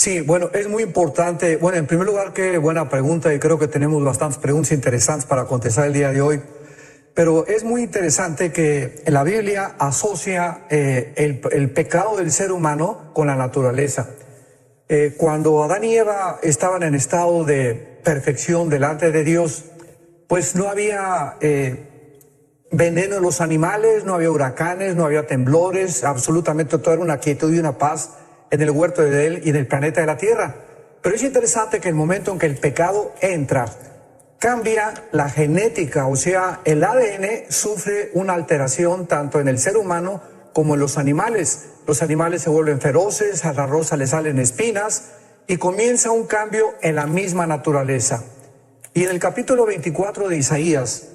Sí, bueno, es muy importante. Bueno, en primer lugar, qué buena pregunta y creo que tenemos bastantes preguntas interesantes para contestar el día de hoy. Pero es muy interesante que la Biblia asocia el pecado del ser humano con la naturaleza. Cuando Adán y Eva estaban en estado de perfección delante de Dios, pues no había veneno en los animales, no había huracanes, no había temblores, absolutamente todo era una quietud y una paz en el huerto de Edén y en el planeta de la Tierra. Pero es interesante que el momento en que el pecado entra, cambia la genética, o sea, el ADN sufre una alteración tanto en el ser humano como en los animales. Los animales se vuelven feroces, a la rosa le salen espinas y comienza un cambio en la misma naturaleza. Y en el capítulo 24 de Isaías,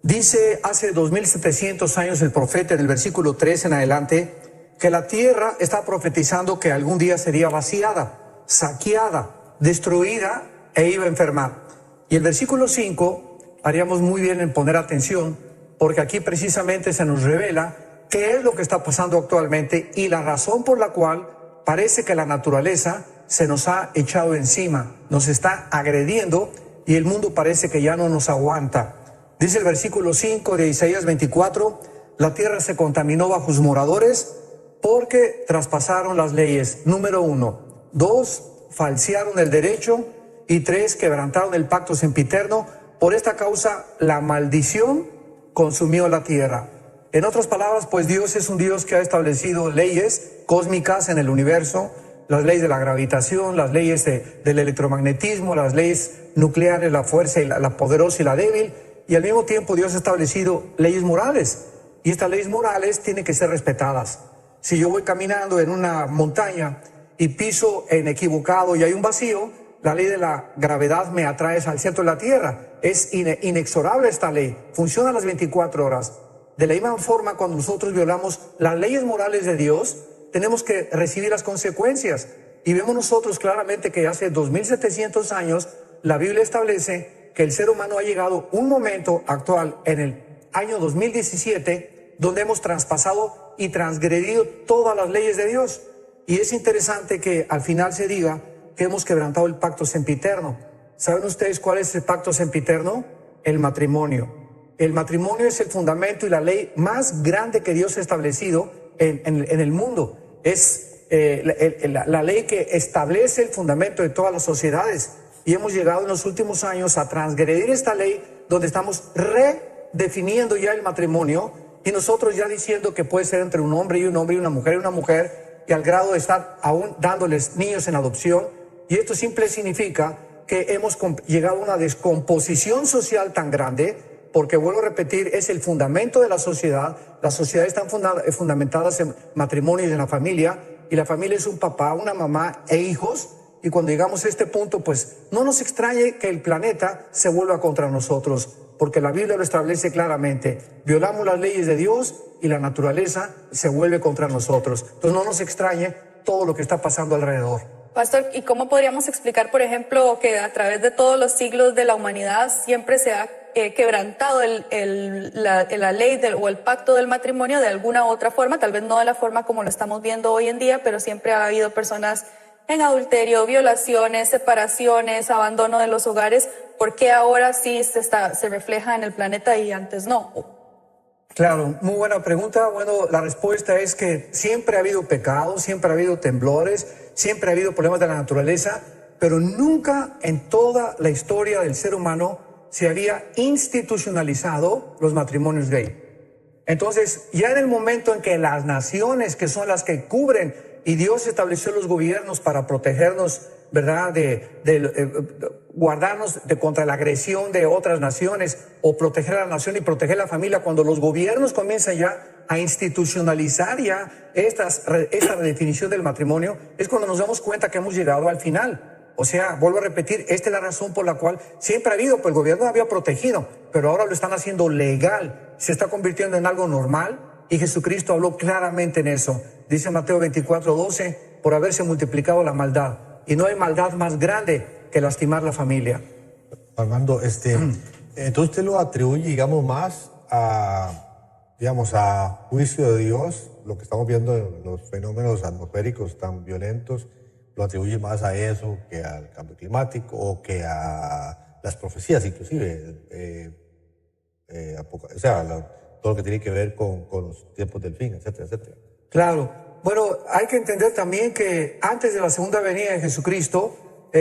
dice hace 2700 años el profeta en el versículo 3 en adelante, que la tierra está profetizando que algún día sería vaciada, saqueada, destruida e iba a enfermar. Y el versículo 5, haríamos muy bien en poner atención, porque aquí precisamente se nos revela qué es lo que está pasando actualmente y la razón por la cual parece que la naturaleza se nos ha echado encima, nos está agrediendo y el mundo parece que ya no nos aguanta. Dice el versículo 5 de Isaías 24, la tierra se contaminó bajo sus moradores porque traspasaron las leyes. Número 1. 2, falsearon el derecho. Y 3, quebrantaron el pacto sempiterno. Por esta causa, la maldición consumió la tierra. En otras palabras, pues Dios es un Dios que ha establecido leyes cósmicas en el universo, las leyes de la gravitación, las leyes del electromagnetismo, las leyes nucleares, la fuerza, y la poderosa y la débil, y al mismo tiempo Dios ha establecido leyes morales, y estas leyes morales tienen que ser respetadas. Si yo voy caminando en una montaña y piso en equivocado y hay un vacío, la ley de la gravedad me atrae al centro de la Tierra. Es inexorable esta ley. Funciona las 24 horas. De la misma forma, cuando nosotros violamos las leyes morales de Dios, tenemos que recibir las consecuencias. Y vemos nosotros claramente que hace 2700 años, la Biblia establece que el ser humano ha llegado un momento actual, en el año 2017, donde hemos traspasado y transgredido todas las leyes de Dios. Y es interesante que al final se diga que hemos quebrantado el pacto sempiterno. ¿Saben ustedes cuál es el pacto sempiterno? El matrimonio. El matrimonio es el fundamento y la ley más grande que Dios ha establecido en el mundo. Es la ley que establece el fundamento de todas las sociedades. Y hemos llegado en los últimos años a transgredir esta ley, donde estamos redefiniendo ya el matrimonio y nosotros ya diciendo que puede ser entre un hombre y una mujer y una mujer, y al grado de estar aún dándoles niños en adopción. Y esto simple significa que hemos llegado a una descomposición social tan grande, porque vuelvo a repetir, es el fundamento de la sociedad. Las sociedades están fundamentadas en matrimonio y en la familia, y la familia es un papá, una mamá e hijos. Y cuando llegamos a este punto, pues no nos extrañe que el planeta se vuelva contra nosotros, porque la Biblia lo establece claramente. Violamos las leyes de Dios y la naturaleza se vuelve contra nosotros. Entonces no nos extrañe todo lo que está pasando alrededor. Pastor, ¿y cómo podríamos explicar, por ejemplo, que a través de todos los siglos de la humanidad siempre se ha quebrantado la ley o el pacto del matrimonio de alguna u otra forma? Tal vez no de la forma como lo estamos viendo hoy en día, pero siempre ha habido personas en adulterio, violaciones, separaciones, abandono de los hogares. ¿Por qué ahora sí se refleja en el planeta y antes no? Claro, muy buena pregunta. Bueno, la respuesta es que siempre ha habido pecado, siempre ha habido temblores, siempre ha habido problemas de la naturaleza, pero nunca en toda la historia del ser humano se había institucionalizado los matrimonios gay. Entonces, ya en el momento en que las naciones, que son las que cubren, y Dios estableció los gobiernos para protegernos, ¿verdad?, guardarnos contra la agresión de otras naciones, o proteger a la nación y proteger a la familia. Cuando los gobiernos comienzan ya a institucionalizar ya esta redefinición del matrimonio, es cuando nos damos cuenta que hemos llegado al final. O sea, vuelvo a repetir, esta es la razón por la cual siempre ha habido, pues el gobierno había protegido, pero ahora lo están haciendo legal, se está convirtiendo en algo normal, y Jesucristo habló claramente en eso. Dice Mateo 24:12, por haberse multiplicado la maldad, y no hay maldad más grande que lastimar la familia. Armando, entonces usted lo atribuye, digamos, más a juicio de Dios, lo que estamos viendo en los fenómenos atmosféricos tan violentos, lo atribuye más a eso que al cambio climático o que a las profecías, inclusive, o sea, todo lo que tiene que ver con los tiempos del fin, etcétera, etcétera. Claro. Bueno, hay que entender también que antes de la segunda venida de Jesucristo,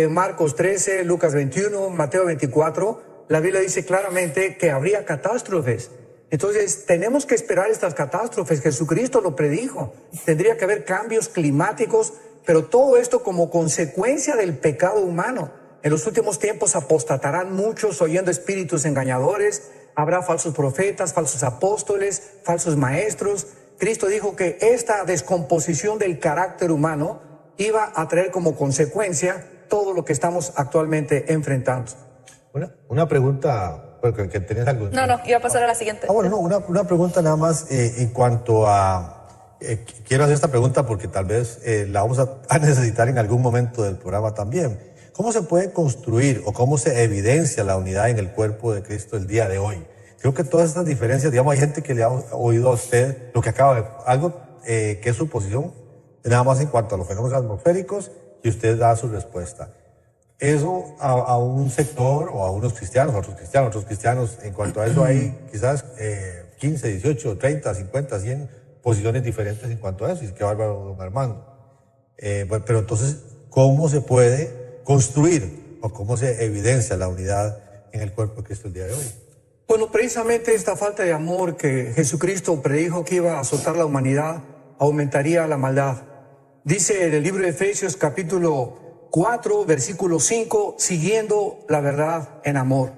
Marcos 13, Lucas 21, Mateo 24, la Biblia dice claramente que habría catástrofes. Entonces, tenemos que esperar estas catástrofes. Jesucristo lo predijo. Tendría que haber cambios climáticos, pero todo esto como consecuencia del pecado humano. En los últimos tiempos apostatarán muchos oyendo espíritus engañadores. Habrá falsos profetas, falsos apóstoles, falsos maestros. Cristo dijo que esta descomposición del carácter humano iba a traer como consecuencia todo lo que estamos actualmente enfrentando. Una pregunta, porque que tenés algo. No, iba a pasar a la siguiente. Bueno, no, una pregunta nada más en cuanto a... quiero hacer esta pregunta porque tal vez la vamos a necesitar en algún momento del programa también. ¿Cómo se puede construir o cómo se evidencia la unidad en el cuerpo de Cristo el día de hoy? Creo que todas estas diferencias, digamos, hay gente que le ha oído a usted lo que acaba de... algo que es su posición, nada más en cuanto a los fenómenos atmosféricos, y usted da su respuesta. Eso a un sector o a unos cristianos, a otros cristianos, en cuanto a eso hay quizás 15, 18, 30, 50, 100 posiciones diferentes en cuanto a eso, y qué bárbaro, don Armando. Pero entonces, ¿cómo se puede construir o cómo se evidencia la unidad en el cuerpo de Cristo el día de hoy? Bueno, precisamente esta falta de amor que Jesucristo predijo que iba a azotar la humanidad aumentaría la maldad. Dice en el libro de Efesios capítulo 4, versículo 5, siguiendo la verdad en amor.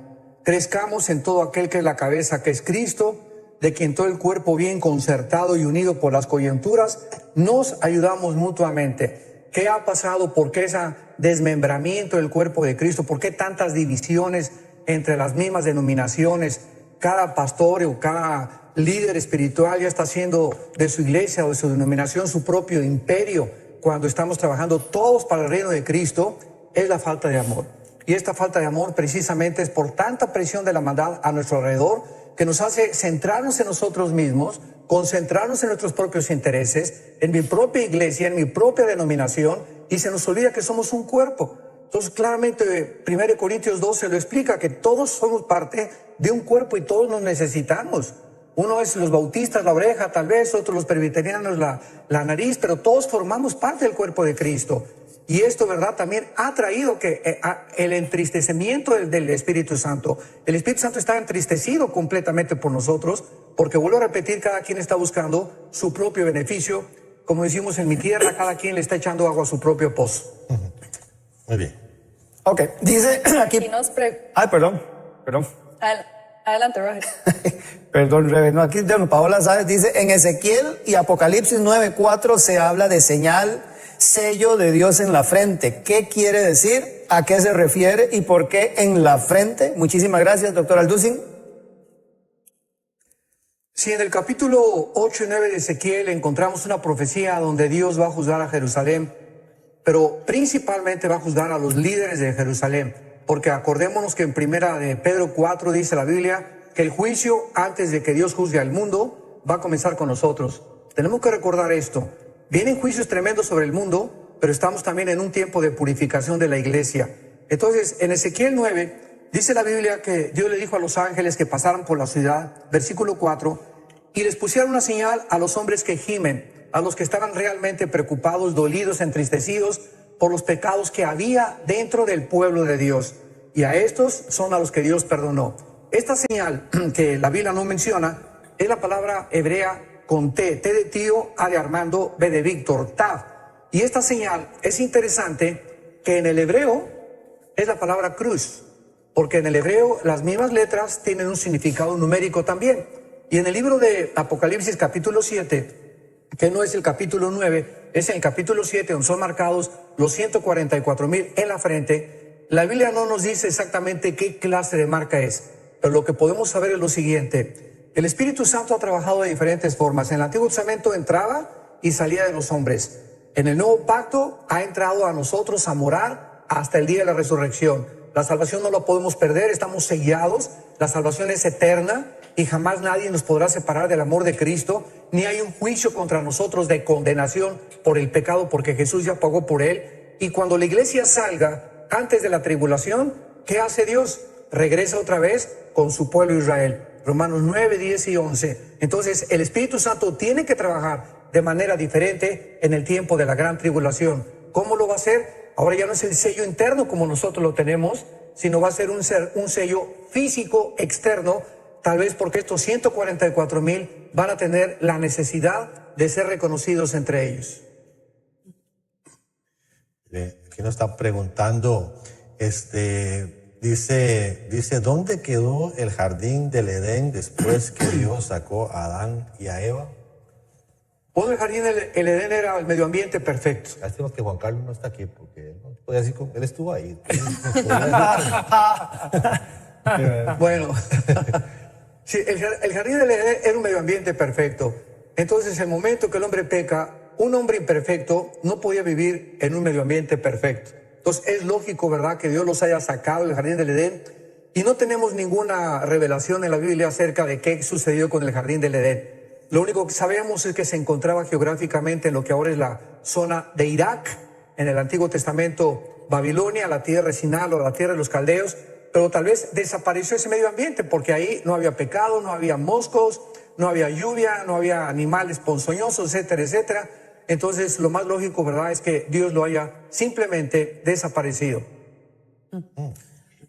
Crezcamos en todo aquel que es la cabeza, que es Cristo, de quien todo el cuerpo bien concertado y unido por las coyunturas, nos ayudamos mutuamente. ¿Qué ha pasado? ¿Por qué ese desmembramiento del cuerpo de Cristo? ¿Por qué tantas divisiones entre las mismas denominaciones? Cada pastor o cada líder espiritual ya está haciendo de su iglesia o de su denominación su propio imperio, cuando estamos trabajando todos para el reino de Cristo. Es la falta de amor. Y esta falta de amor precisamente es por tanta presión de la maldad a nuestro alrededor que nos hace centrarnos en nosotros mismos, concentrarnos en nuestros propios intereses, en mi propia iglesia, en mi propia denominación, y se nos olvida que somos un cuerpo. Entonces, claramente, 1 Corintios 12 lo explica, que todos somos parte de un cuerpo y todos nos necesitamos. Uno es los bautistas, la oreja, tal vez, otros los presbiterianos, la nariz, pero todos formamos parte del cuerpo de Cristo. Y esto, ¿verdad?, también ha traído que el entristecimiento del Espíritu Santo. El Espíritu Santo está entristecido completamente por nosotros, porque, vuelvo a repetir, cada quien está buscando su propio beneficio. Como decimos en mi tierra, cada quien le está echando agua a su propio pozo. Muy bien. Ok, dice aquí... Ay, perdón. Adelante, Roger. Perdón, Rebe. No, aquí Paola Sáez dice, en Ezequiel y Apocalipsis 9:4 se habla de señal, sello de Dios en la frente. ¿Qué quiere decir? ¿A qué se refiere? ¿Y por qué en la frente? Muchísimas gracias, doctor Alducin. Sí, en el capítulo 8 y 9 de Ezequiel encontramos una profecía donde Dios va a juzgar a Jerusalén, pero principalmente va a juzgar a los líderes de Jerusalén, porque acordémonos que en primera de Pedro 4 dice la Biblia que el juicio, antes de que Dios juzgue al mundo, va a comenzar con nosotros. Tenemos que recordar esto. Vienen juicios tremendos sobre el mundo, pero estamos también en un tiempo de purificación de la iglesia. Entonces, en Ezequiel 9, dice la Biblia que Dios le dijo a los ángeles que pasaran por la ciudad, versículo 4, y les pusieron una señal a los hombres que gimen, a los que estaban realmente preocupados, dolidos, entristecidos por los pecados que había dentro del pueblo de Dios. Y a estos son a los que Dios perdonó. Esta señal que la Biblia no menciona es la palabra hebrea con T de tío, A de Armando, B de Víctor, Tav. Y esta señal es interesante, que en el hebreo es la palabra cruz, porque en el hebreo las mismas letras tienen un significado numérico también. Y en el libro de Apocalipsis capítulo 7, que no es el capítulo 9, es el capítulo 7, donde son marcados los 144,000 en la frente. La Biblia no nos dice exactamente qué clase de marca es, pero lo que podemos saber es lo siguiente. El Espíritu Santo ha trabajado de diferentes formas. En el Antiguo Testamento entraba y salía de los hombres. En el Nuevo Pacto ha entrado a nosotros a morar hasta el día de la resurrección. La salvación no la podemos perder, estamos sellados. La salvación es eterna y jamás nadie nos podrá separar del amor de Cristo, ni hay un juicio contra nosotros de condenación por el pecado, porque Jesús ya pagó por él. Y cuando la iglesia salga antes de la tribulación, ¿qué hace Dios? Regresa otra vez con su pueblo Israel. Romanos 9, 10 y 11. Entonces, el Espíritu Santo tiene que trabajar de manera diferente en el tiempo de la gran tribulación. ¿Cómo lo va a hacer? Ahora ya no es el sello interno como nosotros lo tenemos, sino va a ser un sello físico externo, tal vez porque estos 144,000 van a tener la necesidad de ser reconocidos entre ellos. Aquí nos están preguntando, dice, ¿dónde quedó el jardín del Edén después que Dios sacó a Adán y a Eva? Bueno, el jardín del Edén era el medio ambiente perfecto. Lástima que Juan Carlos no está aquí, porque él, no podía decir, él estuvo ahí. Bueno, sí, el jardín del Edén era un medio ambiente perfecto. Entonces, el momento que el hombre peca, un hombre imperfecto no podía vivir en un medio ambiente perfecto. Entonces, es lógico, ¿verdad?, que Dios los haya sacado del jardín del Edén, y no tenemos ninguna revelación en la Biblia acerca de qué sucedió con el jardín del Edén. Lo único que sabemos es que se encontraba geográficamente en lo que ahora es la zona de Irak, en el Antiguo Testamento, Babilonia, la tierra de Sinal o la tierra de los caldeos, pero tal vez desapareció ese medio ambiente porque ahí no había pecado, no había moscos, no había lluvia, no había animales ponzoñosos, etcétera, etcétera. Entonces, lo más lógico, ¿verdad?, es que Dios lo haya simplemente desaparecido.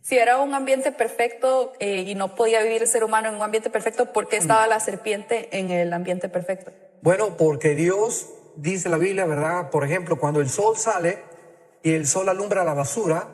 Si era un ambiente perfecto y no podía vivir el ser humano en un ambiente perfecto, ¿por qué estaba la serpiente en el ambiente perfecto? Bueno, porque Dios, dice la Biblia, ¿verdad?, por ejemplo, cuando el sol sale y el sol alumbra la basura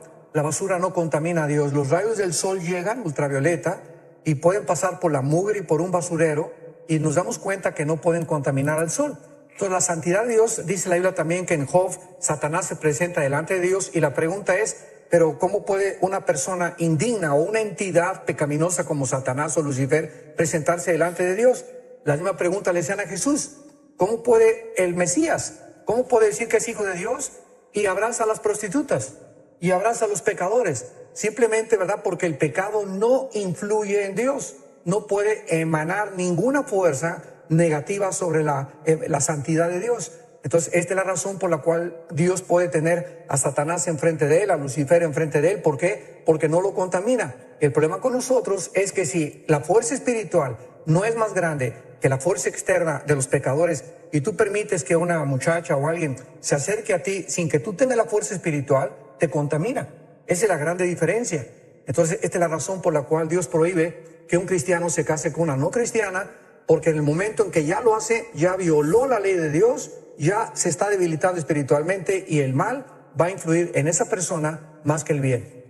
no contamina a Dios. Los rayos del sol llegan, ultravioleta, y pueden pasar por la mugre y por un basurero, y nos damos cuenta que no pueden contaminar al sol. Entonces, la santidad de Dios, dice la Biblia también que en Job, Satanás se presenta delante de Dios, y la pregunta es, pero ¿cómo puede una persona indigna o una entidad pecaminosa como Satanás o Lucifer presentarse delante de Dios? La misma pregunta le hacían a Jesús. ¿Cómo puede el Mesías? ¿Cómo puede decir que es hijo de Dios y abraza a las prostitutas y abraza a los pecadores? Simplemente, ¿verdad?, porque el pecado no influye en Dios. No puede emanar ninguna fuerza negativa sobre la santidad de Dios. Entonces, esta es la razón por la cual Dios puede tener a Satanás enfrente de él, a Lucifer enfrente de él. ¿Por qué? Porque no lo contamina. El problema con nosotros es que si la fuerza espiritual no es más grande que la fuerza externa de los pecadores, y tú permites que una muchacha o alguien se acerque a ti sin que tú tengas la fuerza espiritual, te contamina. Esa es la grande diferencia. Entonces, esta es la razón por la cual Dios prohíbe que un cristiano se case con una no cristiana, porque en el momento en que ya lo hace, ya violó la ley de Dios, ya se está debilitando espiritualmente, y el mal va a influir en esa persona más que el bien.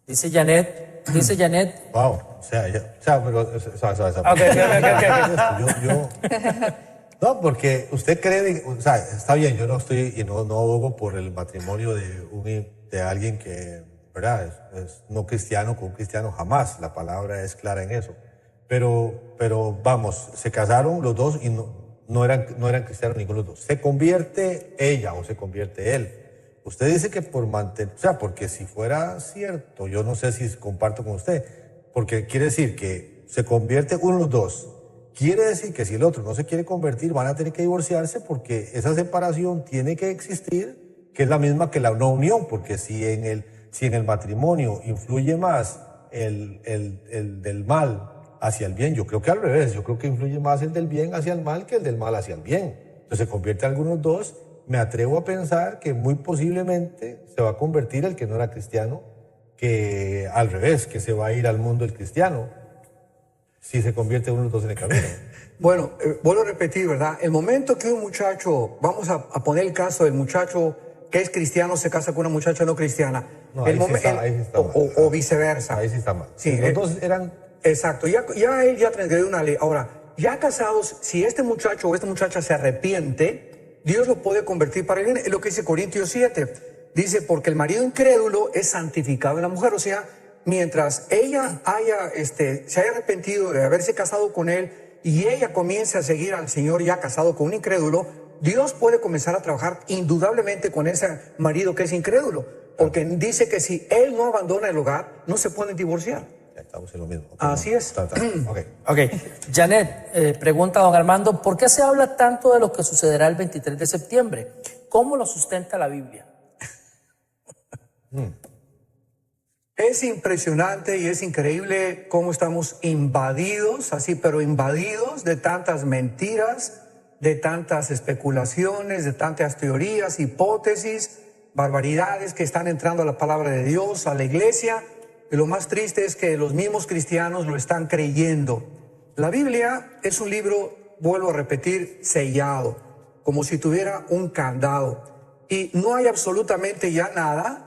Dice Janet. Wow, no, porque usted cree, o sea, está bien, yo no estoy y no abogo por el matrimonio de alguien que, ¿verdad?, es no cristiano con un cristiano, jamás, la palabra es clara en eso. Pero vamos, se casaron los dos y no eran cristianos ninguno de los dos. Se convierte ella o se convierte él. Usted dice que por mantener, o sea, porque si fuera cierto, yo no sé si comparto con usted, porque quiere decir que se convierte uno de los dos. Quiere decir que si el otro no se quiere convertir, van a tener que divorciarse, porque esa separación tiene que existir, que es la misma que la no unión, porque si en el matrimonio influye más el del mal hacia el bien, yo creo que al revés, yo creo que influye más el del bien hacia el mal que el del mal hacia el bien. Entonces se convierte algunos dos. Me atrevo a pensar que muy posiblemente se va a convertir el que no era cristiano, que al revés, que se va a ir al mundo el cristiano, si se convierte uno de los dos en el camino. Bueno, vuelvo a repetir, ¿verdad? El momento que un muchacho, vamos a poner el caso del muchacho que es cristiano se casa con una muchacha no cristiana. No, ahí sí está mal. O viceversa. Ahí sí está mal. Sí, los dos eran... Exacto, ya él ya transgredió una ley. Ahora, ya casados, si este muchacho o esta muchacha se arrepiente, Dios lo puede convertir para el bien. Es lo que dice Corintios 7. Dice, porque el marido incrédulo es santificado en la mujer. O sea, mientras ella se haya arrepentido de haberse casado con él y ella comience a seguir al Señor ya casado con un incrédulo, Dios puede comenzar a trabajar indudablemente con ese marido que es incrédulo. Porque dice que si él no abandona el hogar, no se pueden divorciar. Ya estamos en lo mismo. Así es. Ok. Janet, pregunta a don Armando, ¿por qué se habla tanto de lo que sucederá el 23 de septiembre? ¿Cómo lo sustenta la Biblia? Es impresionante y es increíble cómo estamos invadidos, así, pero invadidos de tantas mentiras, de tantas especulaciones, de tantas teorías, hipótesis, barbaridades que están entrando a la palabra de Dios, a la iglesia. Y lo más triste es que los mismos cristianos lo están creyendo. La Biblia es un libro, vuelvo a repetir, sellado, como si tuviera un candado. Y no hay absolutamente ya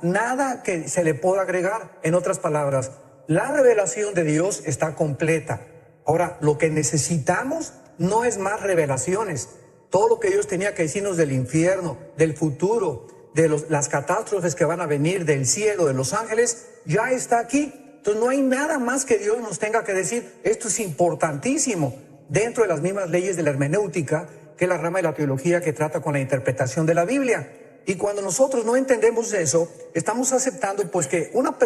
nada que se le pueda agregar. En otras palabras, la revelación de Dios está completa. Ahora, lo que necesitamos no es más revelaciones. Todo lo que Dios tenía que decirnos del infierno, del futuro, de las catástrofes que van a venir, del cielo, de los ángeles, ya está aquí. Entonces no hay nada más que Dios nos tenga que decir. Esto es importantísimo dentro de las mismas leyes de la hermenéutica, que es la rama de la teología que trata con la interpretación de la Biblia. Y cuando nosotros no entendemos eso, estamos aceptando pues que una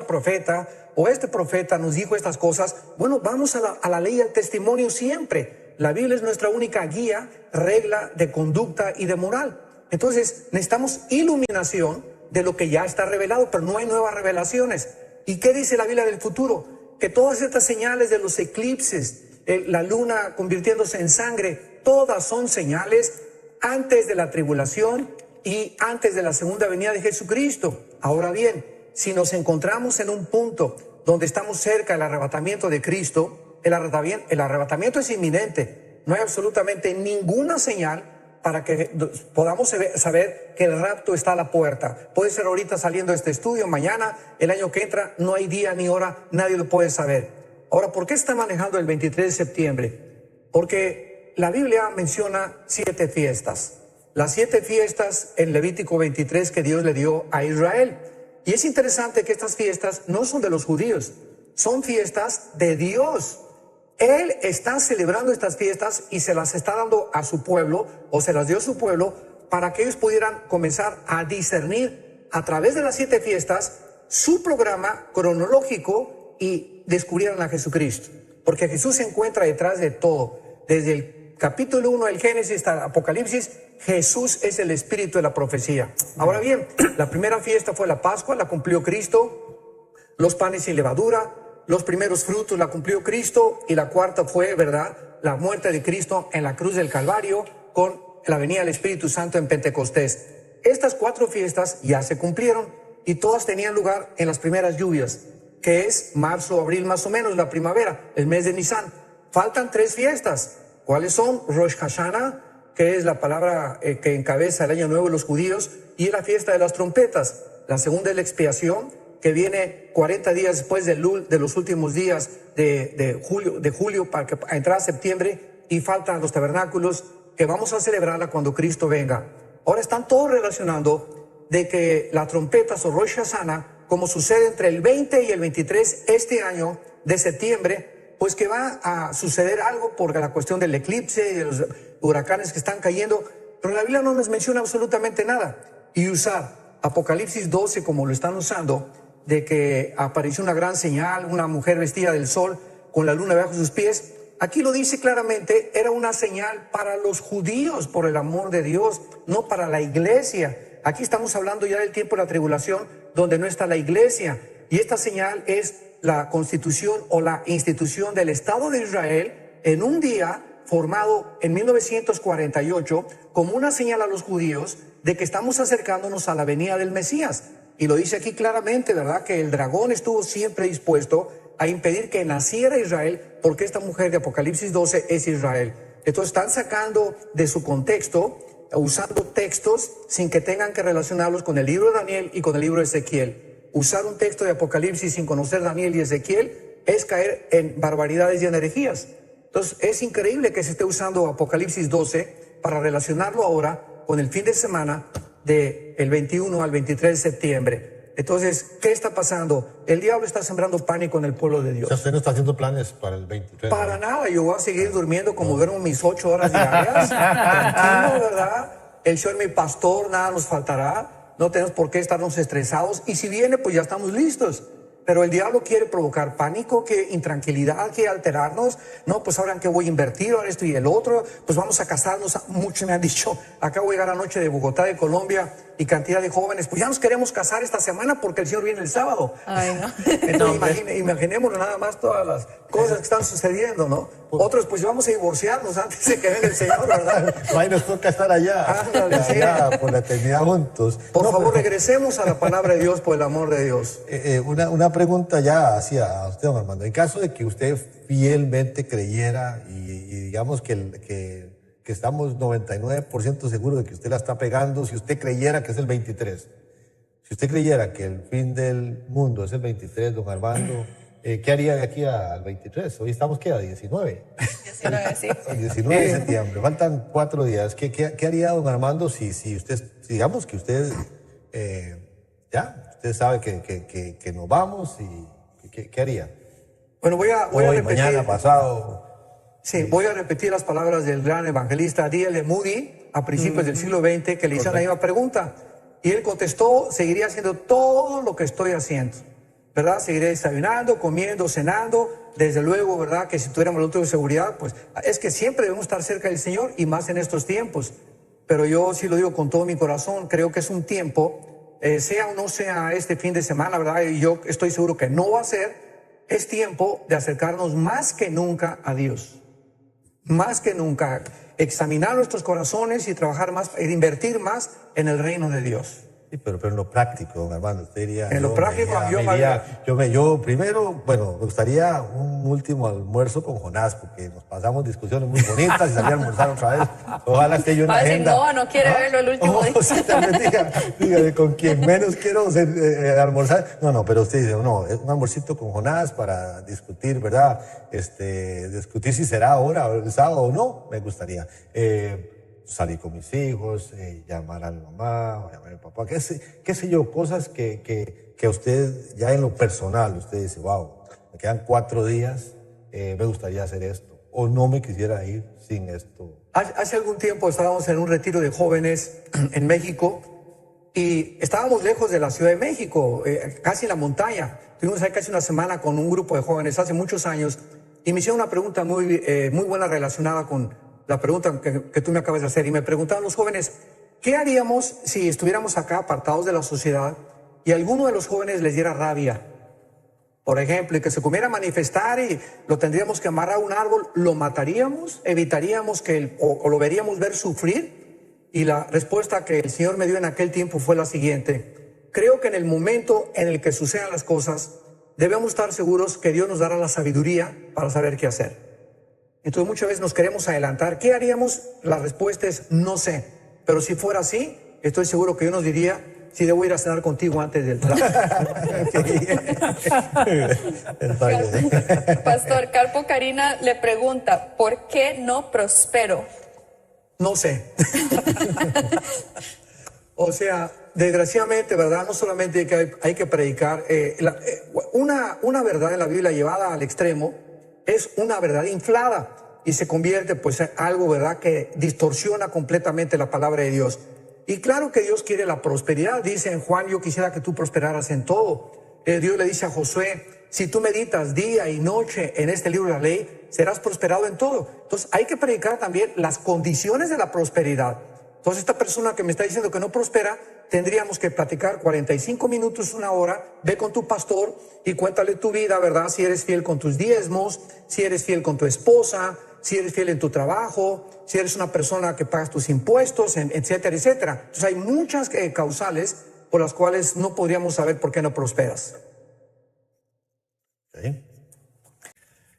profeta o este profeta nos dijo estas cosas. Bueno, vamos a la ley del testimonio siempre. La Biblia es nuestra única guía, regla de conducta y de moral. Entonces necesitamos iluminación de lo que ya está revelado, pero no hay nuevas revelaciones. ¿Y qué dice la Biblia del futuro? Que todas estas señales de los eclipses, la luna convirtiéndose en sangre, todas son señales antes de la tribulación y antes de la segunda venida de Jesucristo. Ahora bien, si nos encontramos en un punto donde estamos cerca del arrebatamiento de Cristo, el arrebatamiento es inminente. No hay absolutamente ninguna señal para que podamos saber que el rapto está a la puerta. Puede ser ahorita saliendo de este estudio, mañana, el año que entra, no hay día ni hora, nadie lo puede saber. Ahora, ¿por qué está manejando el 23 de septiembre? Porque la Biblia menciona 7 fiestas. Las 7 fiestas en Levítico 23 que Dios le dio a Israel. Y es interesante que estas fiestas no son de los judíos, son fiestas de Dios. Él está celebrando estas fiestas y se las está dando a su pueblo, o se las dio a su pueblo, para que ellos pudieran comenzar a discernir a través de las 7 fiestas su programa cronológico y descubrieran a Jesucristo. Porque Jesús se encuentra detrás de todo. Desde el capítulo 1 del Génesis hasta el Apocalipsis, Jesús es el espíritu de la profecía. Ahora bien, la primera fiesta fue la Pascua, la cumplió Cristo. Los panes sin levadura, los primeros frutos la cumplió Cristo. Y la cuarta fue, ¿verdad?, la muerte de Cristo en la cruz del Calvario con la venida del Espíritu Santo en Pentecostés. Estas 4 fiestas ya se cumplieron y todas tenían lugar en las primeras lluvias, que es marzo, abril más o menos, la primavera, el mes de Nisan. Faltan 3 fiestas. ¿Cuáles son? Rosh Hashanah, que es la palabra que encabeza el año nuevo de los judíos, y la fiesta de las trompetas. La segunda es la expiación, que viene 40 días después de los últimos días de julio para que entrar a septiembre, y faltan los tabernáculos, que vamos a celebrarla cuando Cristo venga. Ahora están todos relacionando de que las trompetas o Rosh Hashanah, como sucede entre el 20 y el 23 este año de septiembre, pues que va a suceder algo por la cuestión del eclipse y de los huracanes que están cayendo, pero la Biblia no nos menciona absolutamente nada. Y usar Apocalipsis 12 como lo están usando, de que apareció una gran señal, una mujer vestida del sol con la luna bajo sus pies, aquí lo dice claramente, era una señal para los judíos, por el amor de Dios, no para la iglesia. Aquí estamos hablando ya del tiempo de la tribulación, donde no está la iglesia, y esta señal es la constitución o la institución del Estado de Israel en un día formado en 1948 como una señal a los judíos de que estamos acercándonos a la venida del Mesías. Y lo dice aquí claramente, ¿verdad?, que el dragón estuvo siempre dispuesto a impedir que naciera Israel, porque esta mujer de Apocalipsis 12 es Israel. Entonces están sacando de su contexto, usando textos sin que tengan que relacionarlos con el libro de Daniel y con el libro de Ezequiel. Usar un texto de Apocalipsis sin conocer Daniel y Ezequiel es caer en barbaridades y en herejías. Entonces es increíble que se esté usando Apocalipsis 12 para relacionarlo ahora con el fin de semana del 21 al 23 de septiembre. Entonces, ¿qué está pasando? El diablo está sembrando pánico en el pueblo de Dios. O sea, usted no está haciendo planes para el 23. Para nada, yo voy a seguir durmiendo como duermo mis 8 horas diarias. Tranquilo, ¿verdad? El Señor es mi pastor, nada nos faltará. No tenemos por qué estarnos estresados, y si viene, pues ya estamos listos. Pero el diablo quiere provocar pánico, que intranquilidad, quiere alterarnos. No, pues ahora en qué voy a invertir, ahora esto y el otro, pues vamos a casarnos. Muchos me han dicho, acabo de llegar anoche de Bogotá, de Colombia, y cantidad de jóvenes, pues ya nos queremos casar esta semana porque el Señor viene el sábado. Ay, no. Entonces imaginémonos nada más todas las cosas que están sucediendo, ¿no? Otros, pues vamos a divorciarnos antes de que venga el Señor, ¿verdad? Ahí nos toca estar allá, Ándale, sí. allá por la eternidad juntos. Por favor, regresemos a la palabra de Dios por el amor de Dios. Una pregunta ya hacia usted, don Armando. En caso de que usted fielmente creyera y digamos que estamos 99% seguros de que usted la está pegando, si usted creyera que es el 23, si usted creyera que el fin del mundo es el 23, don Armando, ¿qué haría de aquí al 23? Hoy estamos, ¿qué? A 19. 19, sí. El 19 de septiembre, faltan 4 días. ¿Qué haría don Armando si usted, digamos que usted, usted sabe que nos vamos y ¿qué haría? Bueno, voy a Hoy, repetir. mañana, pasado. Sí, voy a repetir las palabras del gran evangelista D.L. Moody a principios del siglo XX, que le hicieron la misma pregunta. Y él contestó, seguiré haciendo todo lo que estoy haciendo, ¿verdad? Seguiré desayunando, comiendo, cenando. Desde luego, ¿verdad? Que si tuviéramos el último de seguridad, pues es que siempre debemos estar cerca del Señor y más en estos tiempos. Pero yo sí lo digo con todo mi corazón, creo que es un tiempo, sea o no sea este fin de semana, ¿verdad? Y yo estoy seguro que no va a ser, es tiempo de acercarnos más que nunca a Dios. Más que nunca, examinar nuestros corazones y trabajar más, e invertir más en el reino de Dios. Sí, pero en lo práctico, don Armando, usted diría... En lo práctico, yo primero, bueno, me gustaría un último almuerzo con Jonás, porque nos pasamos discusiones muy bonitas y salí a almorzar otra vez. Ojalá esté yo en la agenda. No quiere verlo el último día. Sí, tal vez diga, con quien menos quiero almorzar. No, pero usted dice, no, es un almuercito con Jonás para discutir, ¿verdad? Discutir si será ahora, el sábado o no, me gustaría. Salir con mis hijos, llamar a mi mamá, o llamar a mi papá, qué sé yo, cosas que usted ya en lo personal, usted dice, wow, me quedan 4 días, me gustaría hacer esto, o no me quisiera ir sin esto. Hace algún tiempo estábamos en un retiro de jóvenes en México y estábamos lejos de la Ciudad de México, casi en la montaña. Estuvimos ahí casi una semana con un grupo de jóvenes hace muchos años y me hicieron una pregunta muy buena relacionada con la pregunta que tú me acabas de hacer, y me preguntaban los jóvenes, ¿qué haríamos si estuviéramos acá apartados de la sociedad y a alguno de los jóvenes les diera rabia? Por ejemplo, y que se comiera a manifestar y lo tendríamos que amarrar a un árbol, ¿lo mataríamos? ¿Evitaríamos o lo veríamos ver sufrir? Y la respuesta que el Señor me dio en aquel tiempo fue la siguiente: creo que en el momento en el que sucedan las cosas, debemos estar seguros que Dios nos dará la sabiduría para saber qué hacer. Entonces muchas veces nos queremos adelantar. ¿Qué haríamos? La respuesta es no sé. Pero si fuera así, estoy seguro que yo nos diría, si debo ir a cenar contigo antes del trabajo. Pastor Carpo Karina le pregunta, ¿por qué no prospero? No sé. O sea, desgraciadamente, ¿verdad? No solamente hay que predicar. Una verdad en la Biblia llevada al extremo es una verdad inflada y se convierte pues en algo, ¿verdad?, que distorsiona completamente la palabra de Dios. Y claro que Dios quiere la prosperidad. Dice en Juan, yo quisiera que tú prosperaras en todo. Dios le dice a Josué, si tú meditas día y noche en este libro de la ley, serás prosperado en todo. Entonces hay que predicar también las condiciones de la prosperidad. Entonces esta persona que me está diciendo que no prospera, tendríamos que platicar 45 minutos, 1 hora, ve con tu pastor y cuéntale tu vida, ¿verdad? Si eres fiel con tus diezmos, si eres fiel con tu esposa, si eres fiel en tu trabajo, si eres una persona que pagas tus impuestos, etcétera, etcétera. Entonces hay muchas causales por las cuales no podríamos saber por qué no prosperas. ¿Sí?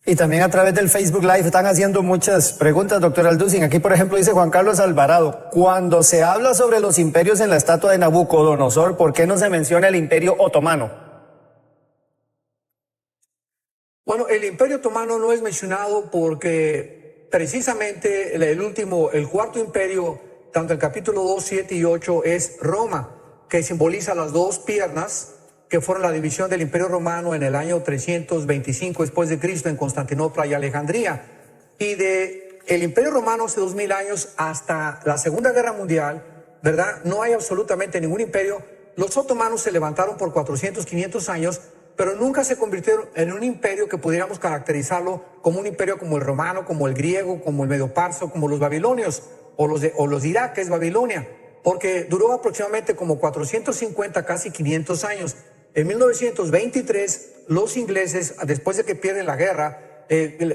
Y también a través del Facebook Live están haciendo muchas preguntas, doctor Alducin. Aquí, por ejemplo, dice Juan Carlos Alvarado, cuando se habla sobre los imperios en la estatua de Nabucodonosor, ¿por qué no se menciona el imperio otomano? Bueno, el imperio otomano no es mencionado porque precisamente el cuarto imperio, tanto el capítulo 2, 7 y 8, es Roma, que simboliza las 2 piernas que fueron la división del Imperio Romano en el año 325 después de Cristo en Constantinopla y Alejandría. Y el Imperio Romano hace 2000 años hasta la Segunda Guerra Mundial, ¿verdad? No hay absolutamente ningún imperio. Los otomanos se levantaron por 400, 500 años, pero nunca se convirtieron en un imperio que pudiéramos caracterizarlo como un imperio como el romano, como el griego, como el medo-parso, como los babilonios o los de Irak, que es Babilonia, porque duró aproximadamente como 450, casi 500 años. En 1923, los ingleses, después de que pierden la guerra,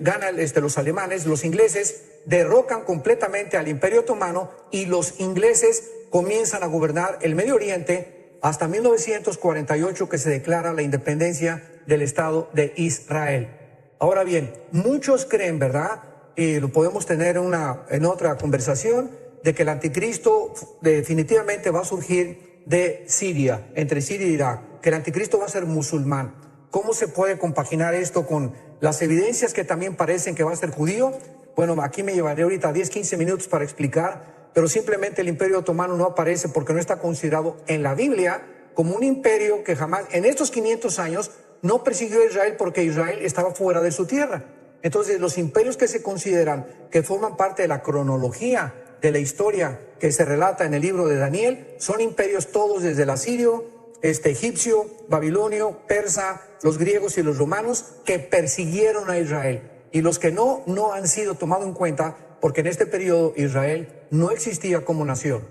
ganan los alemanes, los ingleses derrocan completamente al Imperio Otomano y los ingleses comienzan a gobernar el Medio Oriente hasta 1948, que se declara la independencia del Estado de Israel. Ahora bien, muchos creen, ¿verdad? Y lo podemos tener en otra conversación, de que el anticristo definitivamente va a surgir de Siria, entre Siria e Irak, que el anticristo va a ser musulmán. ¿Cómo se puede compaginar esto con las evidencias que también parecen que va a ser judío? Bueno, aquí me llevaré ahorita 10, 15 minutos para explicar, pero simplemente el Imperio Otomano no aparece porque no está considerado en la Biblia como un imperio que jamás, en estos 500 años, no persiguió a Israel porque Israel estaba fuera de su tierra. Entonces, los imperios que se consideran que forman parte de la cronología de la historia que se relata en el libro de Daniel, son imperios todos desde el asirio, egipcio, babilonio, persa, los griegos y los romanos, que persiguieron a Israel. Y los que no han sido tomados en cuenta, porque en este periodo Israel no existía como nación.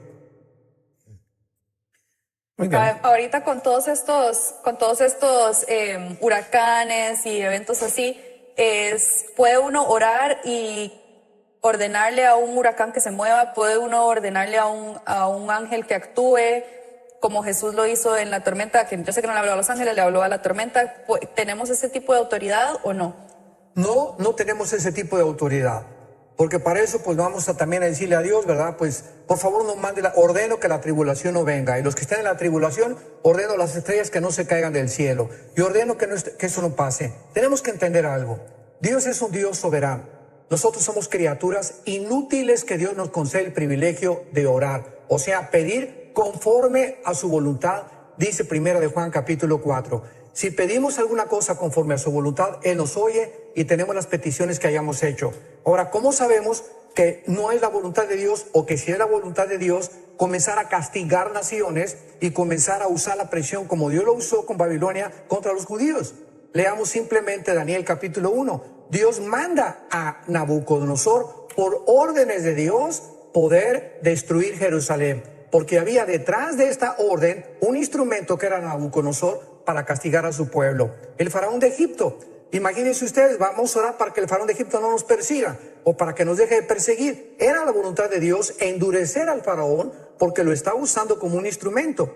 Ahorita con todos estos huracanes y eventos así, puede uno orar y ordenarle a un huracán que se mueva, puede uno ordenarle a un ángel que actúe, como Jesús lo hizo en la tormenta, que yo sé que no le habló a los ángeles, le habló a la tormenta. ¿Tenemos ese tipo de autoridad o no? No tenemos ese tipo de autoridad, porque para eso pues vamos también a decirle a Dios, ¿verdad? Pues por favor no mande, ordeno que la tribulación no venga, y los que estén en la tribulación, ordeno las estrellas que no se caigan del cielo, y ordeno que eso no pase. Tenemos que entender algo, Dios es un Dios soberano. Nosotros somos criaturas inútiles que Dios nos concede el privilegio de orar, o sea, pedir conforme a su voluntad, dice 1 de Juan capítulo 4. Si pedimos alguna cosa conforme a su voluntad, Él nos oye y tenemos las peticiones que hayamos hecho. Ahora, ¿cómo sabemos que no es la voluntad de Dios, o que si es la voluntad de Dios, comenzar a castigar naciones y comenzar a usar la presión como Dios lo usó con Babilonia contra los judíos? Leamos simplemente Daniel capítulo 1. Dios manda a Nabucodonosor, por órdenes de Dios, poder destruir Jerusalén, porque había detrás de esta orden un instrumento que era Nabucodonosor para castigar a su pueblo, el faraón de Egipto. Imagínense ustedes, vamos a orar para que el faraón de Egipto no nos persiga o para que nos deje de perseguir. Era la voluntad de Dios endurecer al faraón porque lo estaba usando como un instrumento.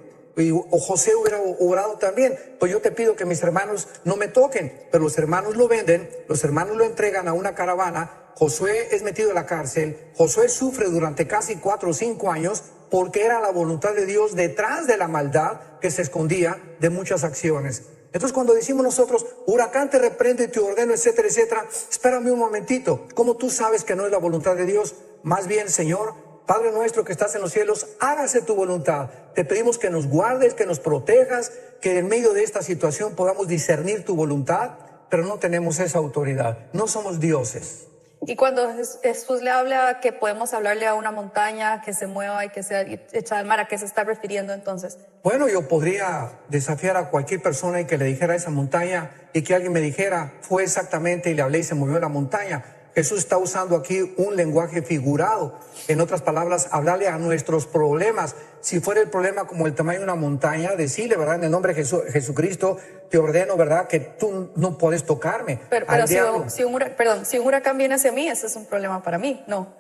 O José hubiera orado también, pues yo te pido que mis hermanos no me toquen, pero los hermanos lo venden, los hermanos lo entregan a una caravana. Josué es metido en la cárcel, Josué sufre durante casi 4 o 5 años porque era la voluntad de Dios detrás de la maldad que se escondía de muchas acciones. Entonces cuando decimos nosotros, huracán te reprende y te ordeno, etcétera, etcétera, espérame un momentito, ¿cómo tú sabes que no es la voluntad de Dios? Más bien, Señor, Padre nuestro que estás en los cielos, hágase tu voluntad. Te pedimos que nos guardes, que nos protejas, que en medio de esta situación podamos discernir tu voluntad, pero no tenemos esa autoridad, no somos dioses. Y cuando Jesús le habla que podemos hablarle a una montaña que se mueva y que sea echada al mar, ¿a qué se está refiriendo entonces? Bueno, yo podría desafiar a cualquier persona y que le dijera a esa montaña y que alguien me dijera, fue exactamente, y le hablé y se movió la montaña. Jesús está usando aquí un lenguaje figurado. En otras palabras, hablarle a nuestros problemas. Si fuera el problema como el tamaño de una montaña, decirle, ¿verdad? En el nombre de Jesucristo, te ordeno, ¿verdad? Que tú no puedes tocarme. Pero si un huracán viene hacia mí, ese es un problema para mí, ¿no?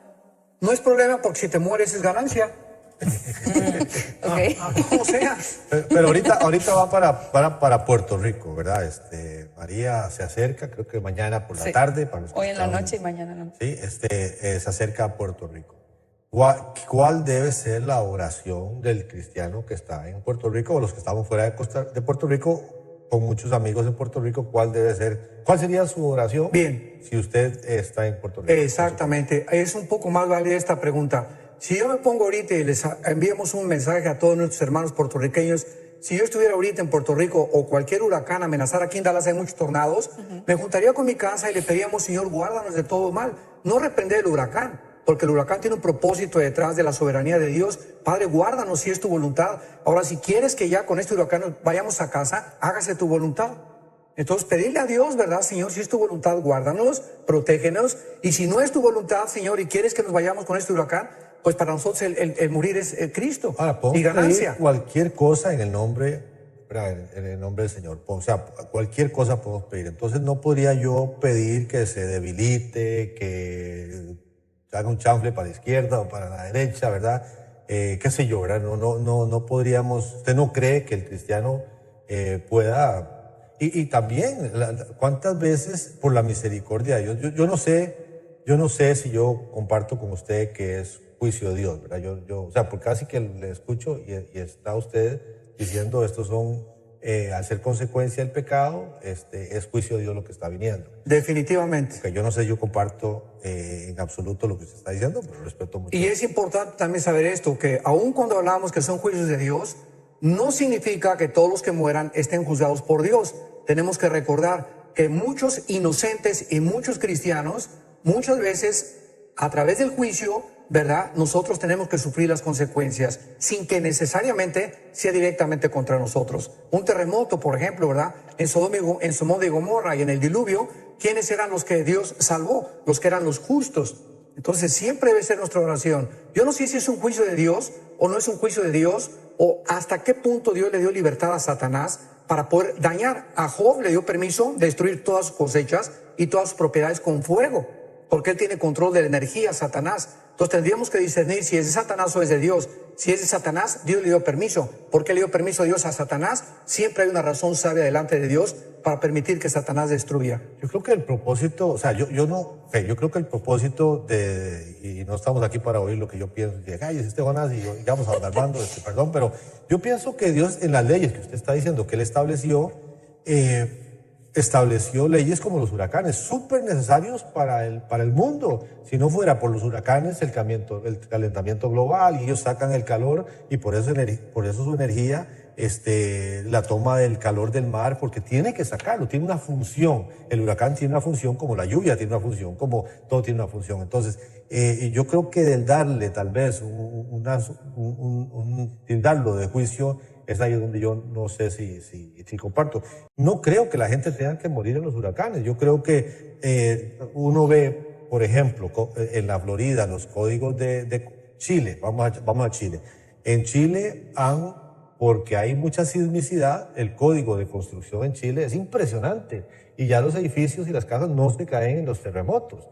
No es problema porque si te mueres es ganancia. Okay. O sea. Pero ahorita va para Puerto Rico, ¿verdad? María se acerca, creo que mañana por la tarde. Para los hoy en la noche y mañana en la noche. Sí, se acerca a Puerto Rico. ¿Cuál debe ser la oración del cristiano que está en Puerto Rico o los que estamos fuera de Puerto Rico, con muchos amigos en Puerto Rico? ¿Cuál sería su oración? Bien. Si usted está en Puerto Rico. Exactamente. Es un poco más válida esta pregunta. Si yo me pongo ahorita y les enviamos un mensaje a todos nuestros hermanos puertorriqueños, si yo estuviera ahorita en Puerto Rico o cualquier huracán amenazara, aquí en Dallas hay muchos tornados, me juntaría con mi casa y le pediríamos, Señor, guárdanos de todo mal. No reprender el huracán, porque el huracán tiene un propósito detrás de la soberanía de Dios. Padre, guárdanos si es tu voluntad. Ahora, si quieres que ya con este huracán vayamos a casa, hágase tu voluntad. Entonces, pedirle a Dios, ¿verdad, Señor? Si es tu voluntad, guárdanos, protégenos. Y si no es tu voluntad, Señor, y quieres que nos vayamos con este huracán, pues para nosotros el morir es Cristo. Ahora, podemos y ganancia. pedir cualquier cosa en el nombre, ¿verdad? En el nombre del Señor. O sea, cualquier cosa podemos pedir. Entonces, no podría yo pedir que se debilite, que haga un chanfle para la izquierda o para la derecha, ¿verdad? Qué sé yo, ¿verdad? No podríamos. ¿Usted no cree que el cristiano pueda? Y también, ¿cuántas veces por la misericordia de Dios? Yo no sé si yo comparto con usted que es juicio de Dios, ¿verdad? O sea, porque casi que le escucho y está usted diciendo estos son, al ser consecuencia del pecado, es juicio de Dios lo que está viniendo. Definitivamente. Porque yo no sé, yo comparto en absoluto lo que usted está diciendo, pero respeto mucho. Y es importante también saber esto, que aun cuando hablamos que son juicios de Dios, no significa que todos los que mueran estén juzgados por Dios. Tenemos que recordar que muchos inocentes y muchos cristianos, muchas veces, a través del juicio, ¿verdad? Nosotros tenemos que sufrir las consecuencias, sin que necesariamente sea directamente contra nosotros. Un terremoto, por ejemplo, ¿verdad? En Sodoma y Gomorra y en el diluvio, ¿quiénes eran los que Dios salvó? Los que eran los justos. Entonces siempre debe ser nuestra oración. Yo no sé si es un juicio de Dios o no es un juicio de Dios, o hasta qué punto Dios le dio libertad a Satanás para poder dañar. A Job le dio permiso de destruir todas sus cosechas y todas sus propiedades con fuego, porque él tiene control de la energía, Satanás. Entonces tendríamos que discernir si es de Satanás o es de Dios. Si es de Satanás, Dios le dio permiso. ¿Por qué le dio permiso a Dios a Satanás? Siempre hay una razón sabia delante de Dios para permitir que Satanás destruya. Yo creo que el propósito, o sea, yo creo que el propósito y no estamos aquí para oír lo que yo pienso, ay, es Jonás y vamos a Armando, perdón, pero yo pienso que Dios en las leyes que usted está diciendo que Él estableció leyes como los huracanes, súper necesarios para el mundo. Si no fuera por los huracanes, el calentamiento global, y ellos sacan el calor, y por eso su energía, la toma del calor del mar, porque tiene que sacarlo, tiene una función. El huracán tiene una función como la lluvia tiene una función, como todo tiene una función. Entonces, yo creo que del darle tal vez tildarlo de juicio, es ahí donde yo no sé si comparto. No creo que la gente tenga que morir en los huracanes. Yo creo que uno ve, por ejemplo, en la Florida, los códigos de Chile. Vamos a Chile. En Chile, porque hay mucha sismicidad, el código de construcción en Chile es impresionante. Y ya los edificios y las casas no se caen en los terremotos.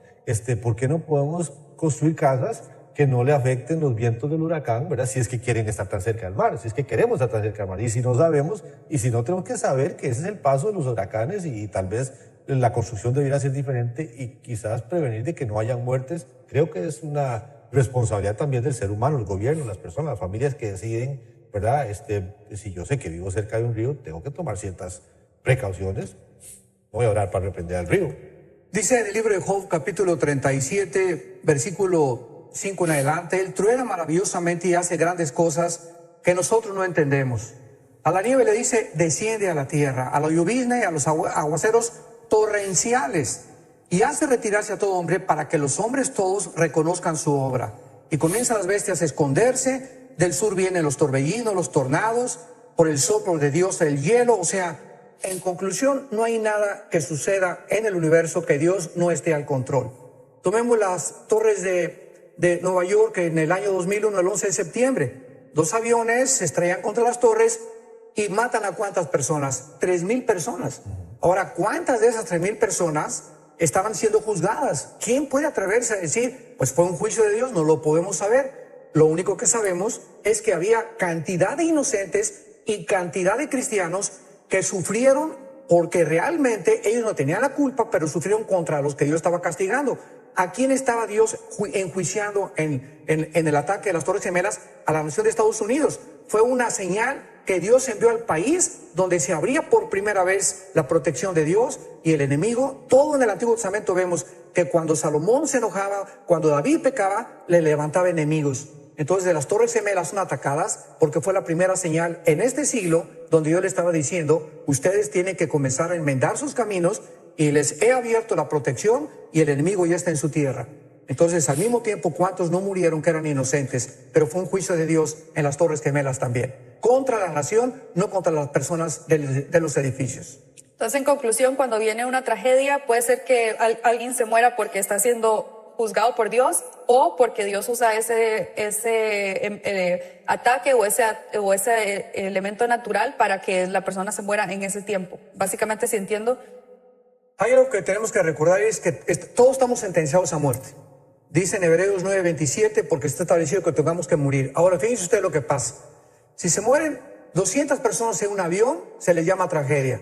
¿Por qué no podemos construir casas que no le afecten los vientos del huracán, ¿verdad? Si es que quieren estar tan cerca del mar, si es que queremos estar tan cerca del mar, y si no sabemos, y si no tenemos que saber que ese es el paso de los huracanes, y tal vez la construcción debería ser diferente y quizás prevenir de que no hayan muertes. Creo que es una responsabilidad también del ser humano, el gobierno, las personas, las familias que deciden, ¿verdad? Si yo sé que vivo cerca de un río, tengo que tomar ciertas precauciones. No voy a orar para reprender al río. Dice en el libro de Job, capítulo 37, versículo 5 en adelante, Él truena maravillosamente y hace grandes cosas que nosotros no entendemos. A la nieve le dice, desciende a la tierra, a la llovizna y a los aguaceros torrenciales, y hace retirarse a todo hombre para que los hombres todos reconozcan su obra. Y comienzan las bestias a esconderse, del sur vienen los torbellinos, los tornados, por el soplo de Dios el hielo. O sea, en conclusión, no hay nada que suceda en el universo que Dios no esté al control. Tomemos las torres de Nueva York en el año 2001, el 11 de septiembre. 2 aviones se estrellan contra las torres y matan a ¿cuántas personas? 3,000 personas. Ahora, ¿cuántas de esas 3,000 personas estaban siendo juzgadas? ¿Quién puede atreverse a decir, pues fue un juicio de Dios? No lo podemos saber. Lo único que sabemos es que había cantidad de inocentes y cantidad de cristianos que sufrieron porque realmente ellos no tenían la culpa, pero sufrieron contra los que Dios estaba castigando. ¿A quién estaba Dios enjuiciando en el ataque de las Torres Gemelas? A la nación de Estados Unidos. Fue una señal que Dios envió al país donde se abría por primera vez la protección de Dios y el enemigo. Todo en el Antiguo Testamento vemos que cuando Salomón se enojaba, cuando David pecaba, le levantaba enemigos. Entonces las Torres Gemelas son atacadas porque fue la primera señal en este siglo donde Dios le estaba diciendo, ustedes tienen que comenzar a enmendar sus caminos y les he abierto la protección y el enemigo ya está en su tierra. Entonces, al mismo tiempo, ¿cuántos no murieron que eran inocentes? Pero fue un juicio de Dios en las Torres Gemelas también. Contra la nación, no contra las personas de los edificios. Entonces, en conclusión, cuando viene una tragedia, puede ser que alguien se muera porque está siendo juzgado por Dios o porque Dios usa ese ataque o ese elemento natural para que la persona se muera en ese tiempo. Básicamente, si entiendo. Hay algo que tenemos que recordar, es que todos estamos sentenciados a muerte. Dice en Hebreos 9:27, porque está establecido que tengamos que morir. Ahora, fíjense ustedes lo que pasa. Si se mueren 200 personas en un avión, se les llama tragedia.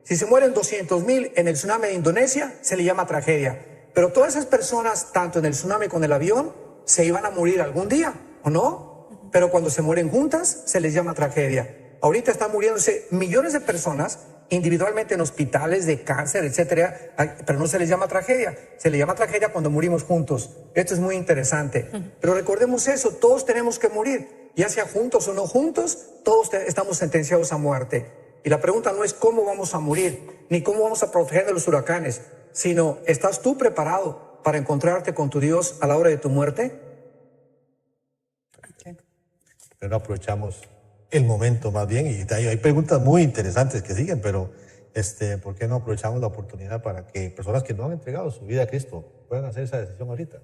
Si se mueren 200,000 en el tsunami de Indonesia, se le llama tragedia. Pero todas esas personas, tanto en el tsunami como en el avión, se iban a morir algún día, ¿o no? Pero cuando se mueren juntas, se les llama tragedia. Ahorita están muriéndose millones de personas individualmente en hospitales de cáncer, etcétera, pero no se les llama tragedia. Se les llama tragedia cuando morimos juntos. Esto es muy interesante. Pero recordemos eso, todos tenemos que morir, ya sea juntos o no juntos, todos estamos sentenciados a muerte. Y la pregunta no es cómo vamos a morir, ni cómo vamos a proteger de los huracanes, sino, ¿estás tú preparado para encontrarte con tu Dios a la hora de tu muerte? Pero aprovechamos el momento más bien, y hay preguntas muy interesantes que siguen, pero ¿por qué no aprovechamos la oportunidad para que personas que no han entregado su vida a Cristo puedan hacer esa decisión ahorita?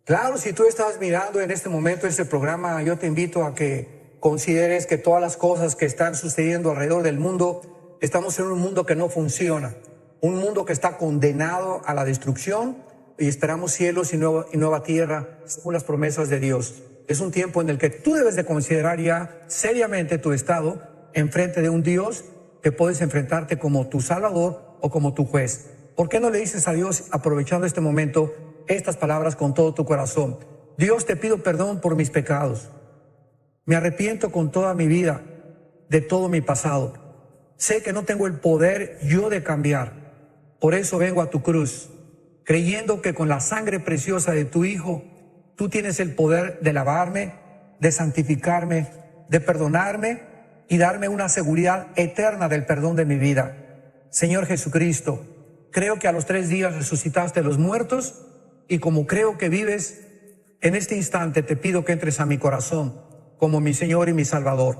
Claro, si tú estás mirando en este momento este programa, yo te invito a que consideres que todas las cosas que están sucediendo alrededor del mundo, estamos en un mundo que no funciona, un mundo que está condenado a la destrucción, y esperamos cielos y nueva tierra según las promesas de Dios. Es un tiempo en el que tú debes de considerar ya seriamente tu estado enfrente de un Dios que puedes enfrentarte como tu Salvador o como tu juez. ¿Por qué no le dices a Dios, aprovechando este momento, estas palabras con todo tu corazón? Dios, te pido perdón por mis pecados. Me arrepiento con toda mi vida de todo mi pasado. Sé que no tengo el poder yo de cambiar. Por eso vengo a tu cruz, creyendo que con la sangre preciosa de tu Hijo, tú tienes el poder de lavarme, de santificarme, de perdonarme y darme una seguridad eterna del perdón de mi vida. Señor Jesucristo, creo que a los 3 días resucitaste de los muertos, y como creo que vives, en este instante te pido que entres a mi corazón como mi Señor y mi Salvador.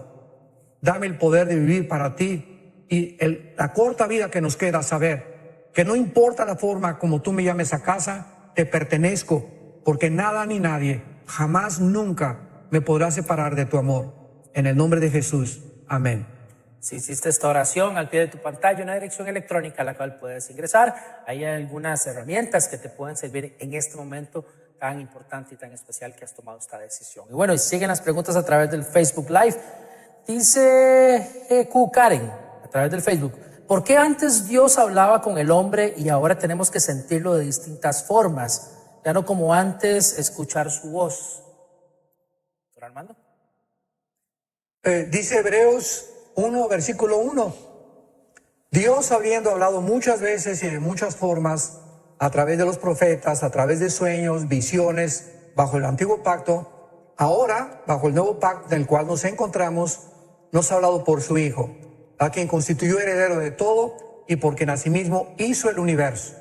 Dame el poder de vivir para ti y la corta vida que nos queda, saber que no importa la forma como tú me llames a casa, te pertenezco, porque nada ni nadie, jamás, nunca me podrá separar de tu amor. En el nombre de Jesús. Amén. Si hiciste esta oración, al pie de tu pantalla una dirección electrónica a la cual puedes ingresar. Hay algunas herramientas que te pueden servir en este momento tan importante y tan especial que has tomado esta decisión. Y bueno, y siguen las preguntas a través del Facebook Live. Dice Q Karen, a través del Facebook: ¿por qué antes Dios hablaba con el hombre y ahora tenemos que sentirlo de distintas formas? Ya no como antes escuchar su voz. ¿Doctor Armando? Dice Hebreos 1, versículo 1. Dios, habiendo hablado muchas veces y de muchas formas, a través de los profetas, a través de sueños, visiones, bajo el antiguo pacto, ahora, bajo el nuevo pacto en el cual nos encontramos, nos ha hablado por su Hijo, a quien constituyó heredero de todo y por quien asimismo hizo el universo,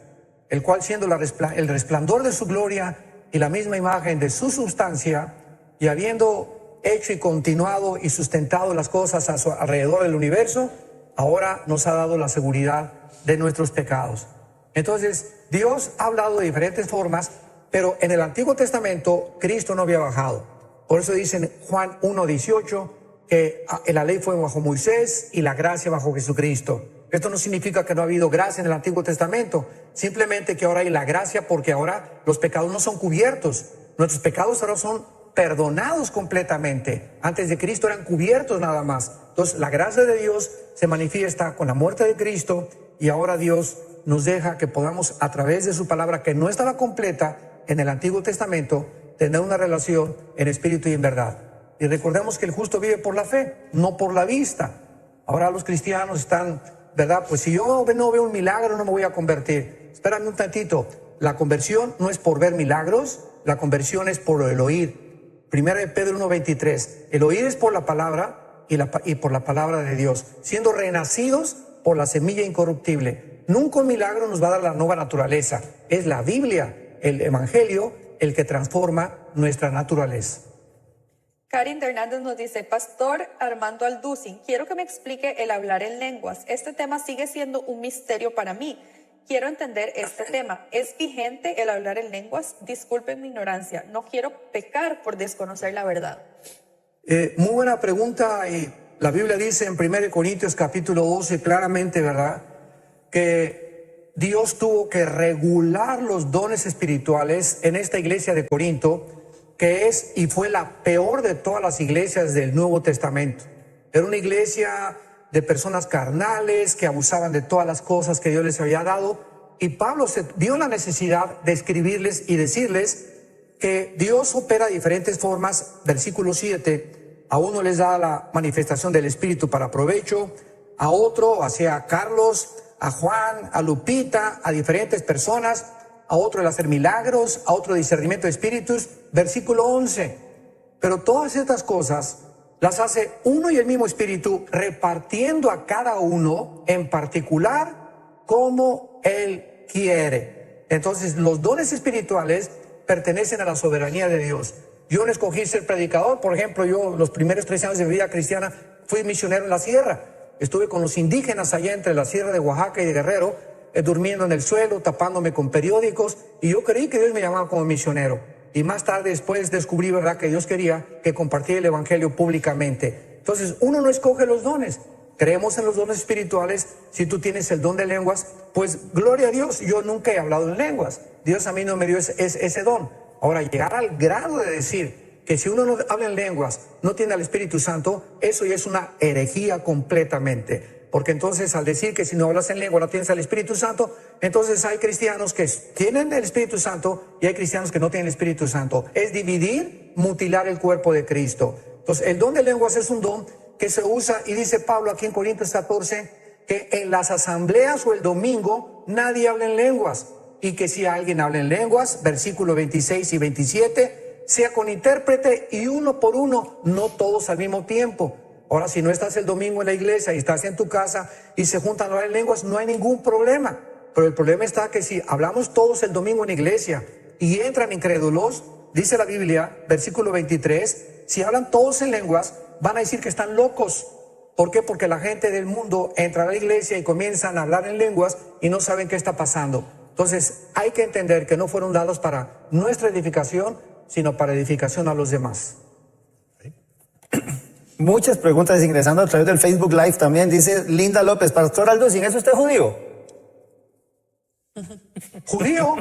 el cual, siendo el resplandor de su gloria y la misma imagen de su sustancia, y habiendo hecho y continuado y sustentado las cosas a su alrededor del universo, ahora nos ha dado la seguridad de nuestros pecados. Entonces, Dios ha hablado de diferentes formas, pero en el Antiguo Testamento Cristo no había bajado. Por eso dice en Juan 1:18 que la ley fue bajo Moisés y la gracia bajo Jesucristo. Esto no significa que no ha habido gracia en el Antiguo Testamento, simplemente que ahora hay la gracia, porque ahora los pecados no son cubiertos. Nuestros pecados ahora son perdonados completamente. Antes de Cristo eran cubiertos nada más. Entonces la gracia de Dios se manifiesta con la muerte de Cristo, y ahora Dios nos deja que podamos, a través de su palabra que no estaba completa en el Antiguo Testamento, tener una relación en espíritu y en verdad. Y recordemos que el justo vive por la fe, no por la vista. Ahora los cristianos están, ¿verdad? Pues si yo no veo un milagro, no me voy a convertir. Espérame un tantito. La conversión no es por ver milagros, la conversión es por el oír. Primera de Pedro 1:23. El oír es por la palabra y por la palabra de Dios, siendo renacidos por la semilla incorruptible. Nunca un milagro nos va a dar la nueva naturaleza. Es la Biblia, el Evangelio, el que transforma nuestra naturaleza. Karin de Hernández nos dice, Pastor Armando Alducin, quiero que me explique el hablar en lenguas. Este tema sigue siendo un misterio para mí. Quiero entender este tema. ¿Es vigente el hablar en lenguas? Disculpen mi ignorancia. No quiero pecar por desconocer la verdad. Muy buena pregunta. Y la Biblia dice en 1 Corintios capítulo 12 claramente, ¿verdad?, que Dios tuvo que regular los dones espirituales en esta iglesia de Corinto, que es y fue la peor de todas las iglesias del Nuevo Testamento. Era una iglesia de personas carnales que abusaban de todas las cosas que Dios les había dado, y Pablo se vio la necesidad de escribirles y decirles que Dios opera de diferentes formas. Versículo 7, a uno les da la manifestación del Espíritu para provecho, a otro, hacia a Carlos, a Juan, a Lupita, a diferentes personas, a otro el hacer milagros, a otro discernimiento de espíritus. Versículo 11, pero todas estas cosas las hace uno y el mismo Espíritu, repartiendo a cada uno en particular como Él quiere. Entonces, los dones espirituales pertenecen a la soberanía de Dios. Yo no escogí ser predicador. Por ejemplo, yo los primeros 3 años de mi vida cristiana fui misionero en la sierra. Estuve con los indígenas allá entre la sierra de Oaxaca y de Guerrero, durmiendo en el suelo, tapándome con periódicos, y yo creí que Dios me llamaba como misionero. Y más tarde después descubrí, ¿verdad?, que Dios quería que compartiera el evangelio públicamente. Entonces, uno no escoge los dones. Creemos en los dones espirituales. Si tú tienes el don de lenguas, pues gloria a Dios. Yo nunca he hablado en lenguas. Dios a mí no me dio ese don. Ahora, llegar al grado de decir que si uno no habla en lenguas, no tiene al Espíritu Santo, eso ya es una herejía completamente. Porque entonces, al decir que si no hablas en lengua no tienes al Espíritu Santo, entonces hay cristianos que tienen el Espíritu Santo y hay cristianos que no tienen el Espíritu Santo. Es dividir, mutilar el cuerpo de Cristo. Entonces, el don de lenguas es un don que se usa, y dice Pablo aquí en Corintios 14, que en las asambleas o el domingo nadie habla en lenguas, y que si alguien habla en lenguas, versículos 26 y 27, sea con intérprete y uno por uno, no todos al mismo tiempo. Ahora, si no estás el domingo en la iglesia y estás en tu casa y se juntan a hablar en lenguas, no hay ningún problema. Pero el problema está que si hablamos todos el domingo en la iglesia y entran incrédulos, dice la Biblia, versículo 23, si hablan todos en lenguas, van a decir que están locos. ¿Por qué? Porque la gente del mundo entra a la iglesia y comienzan a hablar en lenguas y no saben qué está pasando. Entonces, hay que entender que no fueron dados para nuestra edificación, sino para edificación a los demás. Muchas preguntas ingresando a través del Facebook Live también. Dice Linda López, Pastor Alducin, ¿es usted judío? ¿Judío?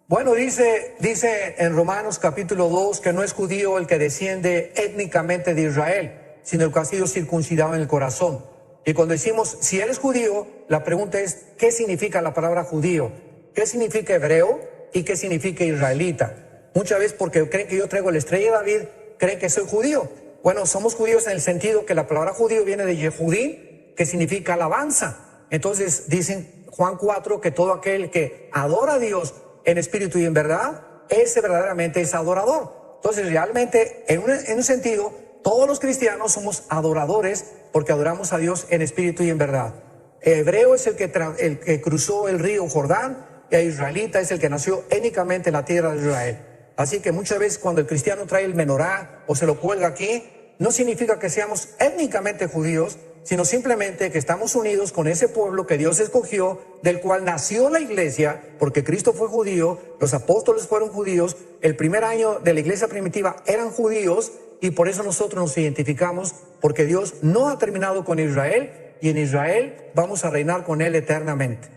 Bueno, dice en Romanos capítulo 2 que no es judío el que desciende étnicamente de Israel, sino el que ha sido circuncidado en el corazón. Y cuando decimos si eres judío, la pregunta es ¿qué significa la palabra judío? ¿Qué significa hebreo? ¿Y qué significa israelita? Muchas veces porque creen que yo traigo la estrella de David, creen que soy judío. Bueno, somos judíos en el sentido que la palabra judío viene de Yehudí, que significa alabanza. Entonces dicen Juan 4 que todo aquel que adora a Dios en espíritu y en verdad, ese verdaderamente es adorador. Entonces realmente, en un sentido, todos los cristianos somos adoradores porque adoramos a Dios en espíritu y en verdad. Hebreo es el que cruzó el río Jordán, y israelita es el que nació étnicamente en la tierra de Israel. Así que muchas veces cuando el cristiano trae el menorá o se lo cuelga aquí, no significa que seamos étnicamente judíos, sino simplemente que estamos unidos con ese pueblo que Dios escogió, del cual nació la iglesia, porque Cristo fue judío, los apóstoles fueron judíos, el primer año de la iglesia primitiva eran judíos, y por eso nosotros nos identificamos, porque Dios no ha terminado con Israel, y en Israel vamos a reinar con Él eternamente.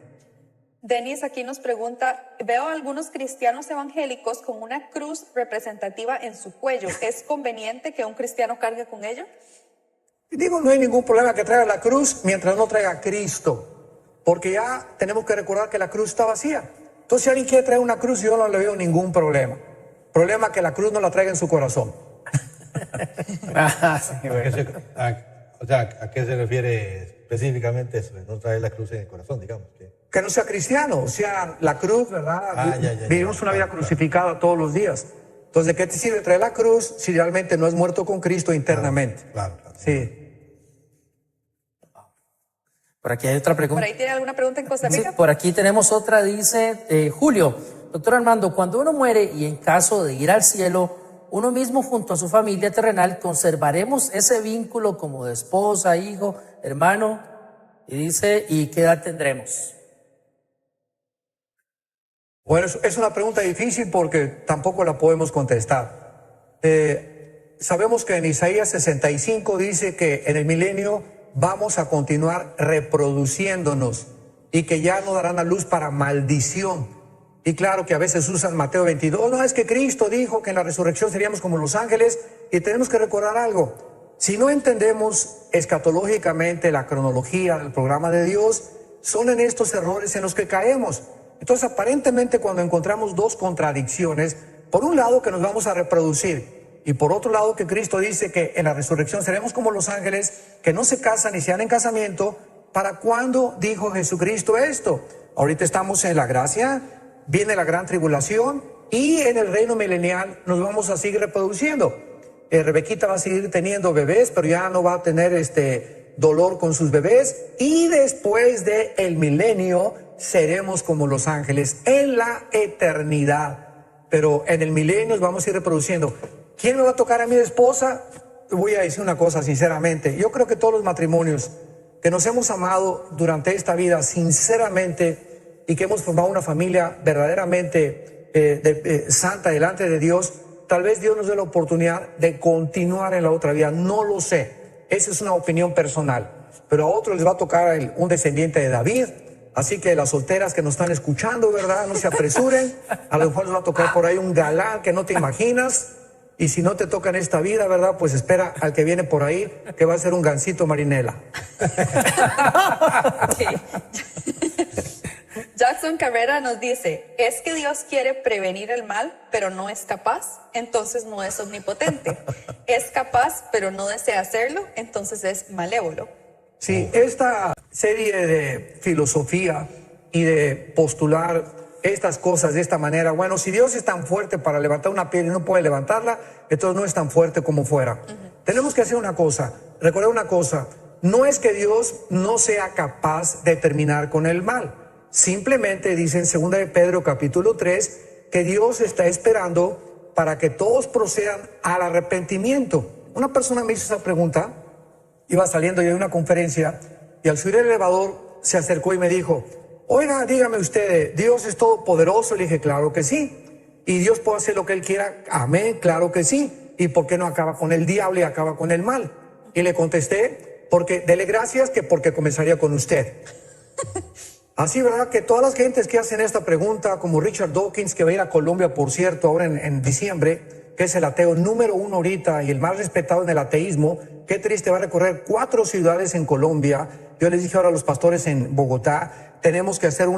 Denis aquí nos pregunta, veo a algunos cristianos evangélicos con una cruz representativa en su cuello. ¿Es conveniente que un cristiano cargue con ella? Digo, no hay ningún problema que traiga la cruz mientras no traiga a Cristo, porque ya tenemos que recordar que la cruz está vacía. Entonces, si alguien quiere traer una cruz, yo no le veo ningún problema. Problema que la cruz no la traiga en su corazón. O sea, ¿a qué se refiere específicamente eso? No traer la cruz en el corazón, digamos. Que no sea cristiano, o sea, la cruz, ¿verdad? Vivimos una vida crucificada todos los días. Entonces, ¿de qué te sirve traer la cruz si realmente no has muerto con Cristo internamente? Claro. Sí. Por aquí hay otra pregunta. ¿Por ahí tiene alguna pregunta en Costa Rica? Sí, por aquí tenemos otra, dice Julio. Doctor Armando, cuando uno muere y en caso de ir al cielo, uno mismo junto a su familia terrenal, conservaremos ese vínculo como de esposa, hijo, hermano, y dice, ¿y qué edad tendremos? Bueno, es una pregunta difícil porque tampoco la podemos contestar. Sabemos que en Isaías 65 dice que en el milenio vamos a continuar reproduciéndonos y que ya no darán a luz para maldición. Y claro que a veces usan Mateo 22, no, es que Cristo dijo que en la resurrección seríamos como los ángeles, y tenemos que recordar algo. Si no entendemos escatológicamente la cronología del programa de Dios, son en estos errores en los que caemos. Entonces, aparentemente, cuando encontramos dos contradicciones, por un lado que nos vamos a reproducir, y por otro lado que Cristo dice que en la resurrección seremos como los ángeles, que no se casan ni se dan en casamiento, ¿para cuándo dijo Jesucristo esto? Ahorita estamos en la gracia, viene la gran tribulación, y en el reino milenial nos vamos a seguir reproduciendo. Rebequita va a seguir teniendo bebés, pero ya no va a tener dolor con sus bebés, y después del milenio seremos como los ángeles en la eternidad. Pero en el milenio nos vamos a ir reproduciendo. ¿Quién me va a tocar a mi esposa? Voy a decir una cosa sinceramente. Yo creo que todos los matrimonios que nos hemos amado durante esta vida sinceramente y que hemos formado una familia verdaderamente santa delante de Dios, tal vez Dios nos dé la oportunidad de continuar en la otra vida. No lo sé. Esa es una opinión personal. Pero a otros les va a tocar un descendiente de David. Así que las solteras que nos están escuchando, ¿verdad? No se apresuren. A lo mejor les va a tocar por ahí un galán que no te imaginas. Y si no te toca en esta vida, ¿verdad? Pues espera al que viene por ahí, que va a ser un gansito marinela. Jackson Carrera nos dice, es que Dios quiere prevenir el mal, pero no es capaz, entonces no es omnipotente. Es capaz, pero no desea hacerlo, entonces es malévolo. Sí, esta serie de filosofía y de postular estas cosas de esta manera, bueno, si Dios es tan fuerte para levantar una piedra y no puede levantarla, entonces no es tan fuerte como fuera. Tenemos que hacer una cosa, recordar una cosa, no es que Dios no sea capaz de terminar con el mal, simplemente dice en 2 de Pedro capítulo 3 que Dios está esperando para que todos procedan al arrepentimiento. Una persona me hizo esa pregunta, iba saliendo yo de una conferencia y al subir el elevador se acercó y me dijo, oiga, dígame usted, ¿Dios es todopoderoso? Le dije, claro que sí. ¿Y Dios puede hacer lo que Él quiera? Amén, claro que sí. ¿Y por qué no acaba con el diablo y acaba con el mal? Y le contesté, porque dele gracias que porque comenzaría con usted. Así, ¿verdad? Que todas las gentes que hacen esta pregunta, como Richard Dawkins, que va a ir a Colombia, por cierto, ahora en diciembre, que es el ateo número 1 ahorita y el más respetado en el ateísmo, qué triste, va a recorrer 4 ciudades en Colombia. Yo les dije ahora a los pastores en Bogotá, tenemos que hacer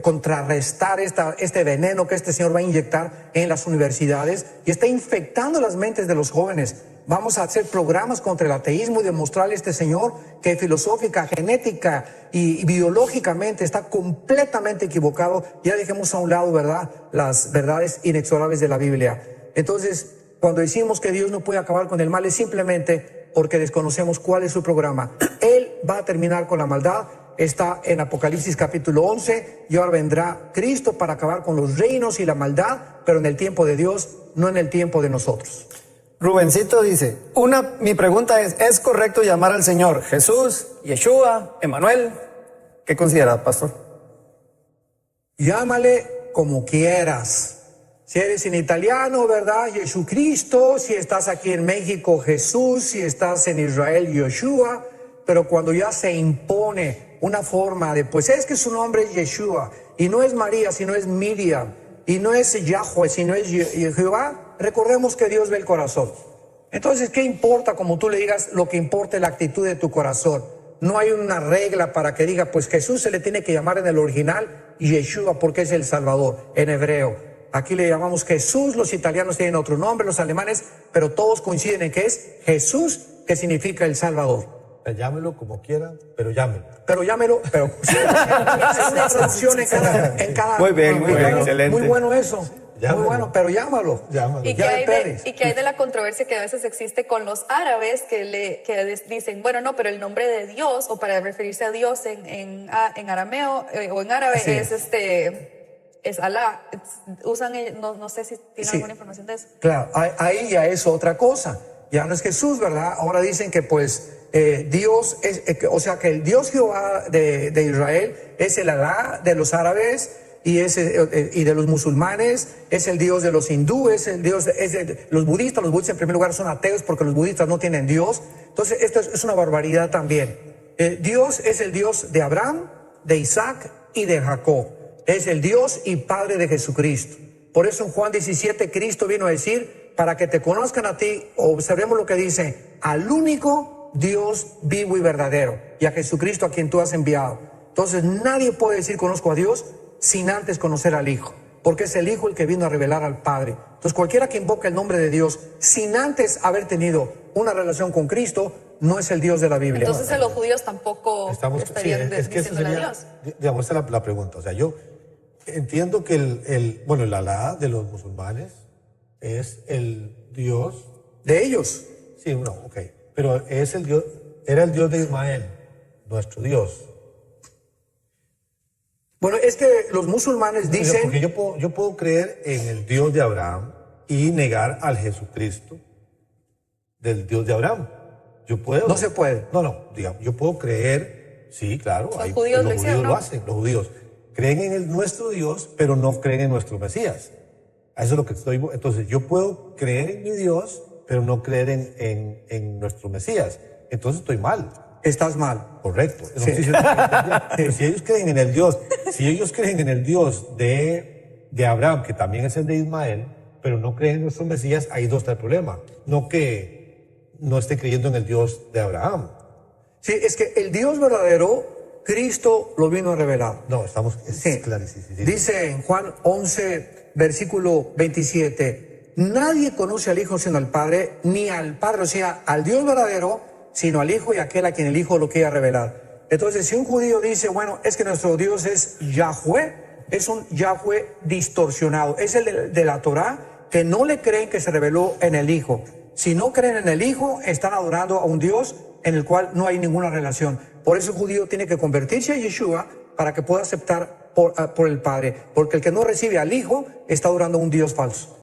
contrarrestar este veneno que este señor va a inyectar en las universidades y está infectando las mentes de los jóvenes. Vamos a hacer programas contra el ateísmo y demostrarle a este señor que filosófica, genética y biológicamente está completamente equivocado. Ya dejemos a un lado, ¿verdad?, las verdades inexorables de la Biblia. Entonces, cuando decimos que Dios no puede acabar con el mal, es simplemente porque desconocemos cuál es su programa. Él va a terminar con la maldad. Está en Apocalipsis capítulo 11, y ahora vendrá Cristo para acabar con los reinos y la maldad, pero en el tiempo de Dios, no en el tiempo de nosotros. Rubencito dice, mi pregunta ¿es correcto llamar al Señor Jesús, Yeshua, Emmanuel? ¿Qué considera, pastor? Llámale como quieras. Si eres en italiano, ¿verdad?, Jesucristo. Si estás aquí en México, Jesús. Si estás en Israel, Yeshua. Pero cuando ya se impone una forma de, pues es que su nombre es Yeshua, y no es María, sino es Miriam, y no es Yahweh, sino es Jehová, recordemos que Dios ve el corazón. Entonces, ¿qué importa como tú le digas? Lo que importa es la actitud de tu corazón. No hay una regla para que diga, pues Jesús se le tiene que llamar en el original Yeshua porque es el Salvador, en hebreo. Aquí le llamamos Jesús, los italianos tienen otro nombre, los alemanes, pero todos coinciden en que es Jesús, que significa el Salvador. Llámelo como quiera, pero llámelo. Pero llámelo, pero sí, es una traducción en cada. Muy bien, excelente. Muy bueno eso. Llámalo. Muy bueno, pero llámalo. ¿Y qué hay de la controversia que a veces existe con los árabes que dicen, bueno, no, pero el nombre de Dios, o para referirse a Dios en arameo o en árabe, sí, es es Alá. Usan, no sé si tienen Sí. alguna información de eso. Claro, ahí ya es otra cosa. Ya no es Jesús, ¿verdad? Ahora dicen que pues Dios es, o sea que el Dios Jehová de Israel es el Alá de los árabes y de los musulmanes, es el Dios de los hindúes, el Dios de los budistas. Los budistas en primer lugar son ateos porque los budistas no tienen Dios. Entonces esto es una barbaridad también. Dios es el Dios de Abraham, de Isaac y de Jacob. Es el Dios y Padre de Jesucristo. Por eso en Juan 17 Cristo vino a decir, para que te conozcan a ti, observemos lo que dice, al único Dios vivo y verdadero, y a Jesucristo a quien tú has enviado. Entonces nadie puede decir conozco a Dios sin antes conocer al Hijo, porque es el Hijo el que vino a revelar al Padre. Entonces cualquiera que invoque el nombre de Dios sin antes haber tenido una relación con Cristo, no es el Dios de la Biblia. Entonces los judíos tampoco estarían es que eso diciéndole sería, a Dios. digamos, esa es la pregunta. O sea, yo entiendo que el Alá de los musulmanes es el Dios. De ellos. Sí, no, ok. Pero es el Dios, era el Dios de Ismael, nuestro Dios. Bueno, es que los musulmanes dicen... Porque yo puedo creer en el Dios de Abraham y negar al Jesucristo del Dios de Abraham. Yo puedo. No se puede. No, digamos, yo puedo creer, sí, claro. Los judíos lo hicieron, ¿no? hacen, los judíos. Creen en nuestro Dios, pero no creen en nuestro Mesías. A eso es lo que estoy... Entonces, yo puedo creer en mi Dios, pero no creer en nuestro Mesías. Entonces estoy mal. Estás mal. Correcto. No Sí. estoy diciendo que si ellos creen en el Dios, si ellos creen en el Dios de Abraham, que también es el de Ismael, pero no creen en nuestro Mesías, ahí no está el problema. No que no estén creyendo en el Dios de Abraham. Sí, es que el Dios verdadero, Cristo lo vino a revelar. No, estamos... Sí. clarísimo. Sí. Dice en Juan 11, versículo 27, nadie conoce al Hijo sino al Padre, ni al Padre, o sea, al Dios verdadero, sino al Hijo y aquel a quien el Hijo lo quiera revelar. Entonces, si un judío dice, bueno, es que nuestro Dios es Yahweh, es un Yahweh distorsionado, es el de la Torá, que no le creen que se reveló en el Hijo. Si no creen en el Hijo, están adorando a un Dios en el cual no hay ninguna relación. Por eso el judío tiene que convertirse a Yeshua para que pueda aceptar por el Padre, porque el que no recibe al Hijo está adorando a un Dios falso.